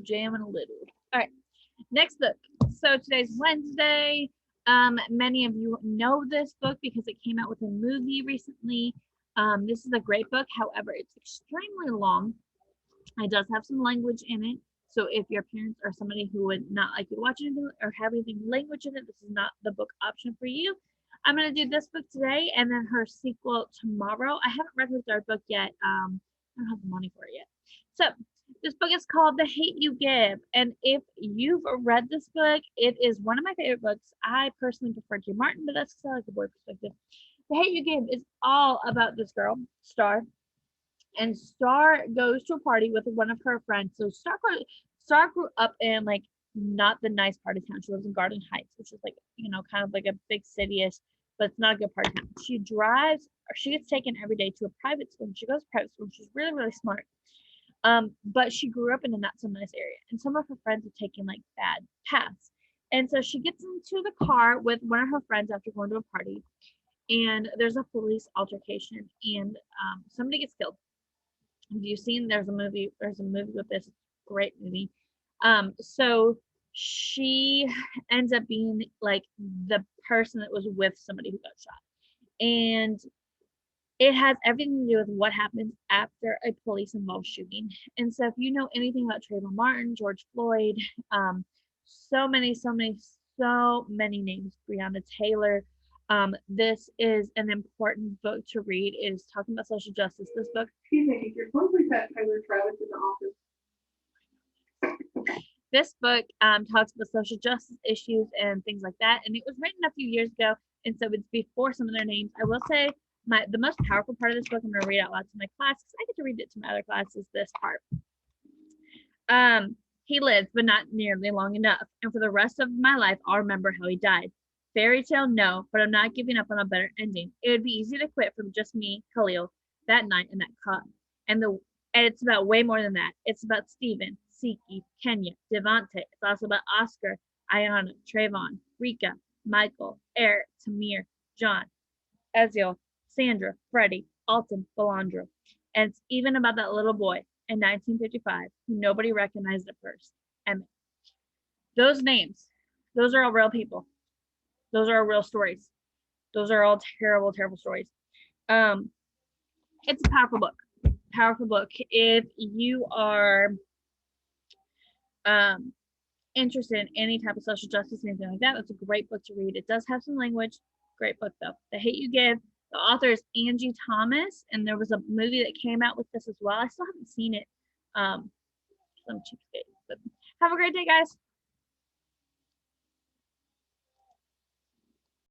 jamming a little. All right, next book. So today's Wednesday. Many of you know this book because it came out with a movie recently. This is a great book. However, it's extremely long. It does have some language in it. So if your parents are somebody who would not like you to watch anything or have anything language in it, this is not the book option for you. I'm going to do this book today and then her sequel tomorrow. I haven't read her third book yet. I don't have the money for it yet. So this book is called The Hate You Give. And if you've read this book, it is one of my favorite books. I personally prefer Jim Martin, but that's because I like the boy perspective. The Hate You Give is all about this girl, Star, and Star goes to a party with one of her friends. So Star grew up in like not the nice part of town. She lives in Garden Heights, which is like, kind of like a big city-ish, but it's not a good part of town. She drives or she gets taken every day to a private school. She goes to private school. She's really, really smart. But she grew up in a not so nice area, and some of her friends are taking like bad paths. And so she gets into the car with one of her friends after going to a party, and there's a police altercation, and somebody gets killed. Have you seen there's a movie with this great movie. So she ends up being like the person that was with somebody who got shot. And it has everything to do with what happens after a police involved shooting. And so if you know anything about Trayvon Martin, George Floyd, so many names, Breonna Taylor, this is an important book to read. It is talking about social justice. This book. Excuse me, if you're closely pet Tyler Travis in the office. This book talks about social justice issues and things like that. And it was written a few years ago. And so it's before some of their names. I will say the most powerful part of this book, I'm going to read out loud to my class because I get to read it to my other classes, this part. He lived, but not nearly long enough. And for the rest of my life, I'll remember how he died. Fairy tale, no, but I'm not giving up on a better ending. It would be easy to quit from just me, Khalil, that night in that car. And it's about way more than that. It's about Stephen, Siki, Kenya, Devontae. It's also about Oscar, Ayana, Trayvon, Rika, Michael, Eric, Tamir, John, Eziel, Sandra, Freddie, Alton, Balandro. And it's even about that little boy in 1955 who nobody recognized at first, Emmett. Those names, those are all real people. Those are all real stories. Those are all terrible, terrible stories. It's a powerful book. Powerful book. If you are interested in any type of social justice, anything like that, that's a great book to read. It does have some language. Great book though. The Hate You Give. The author is Angie Thomas, and there was a movie that came out with this as well. I still haven't seen it. Some cheapskate. But have a great day, guys.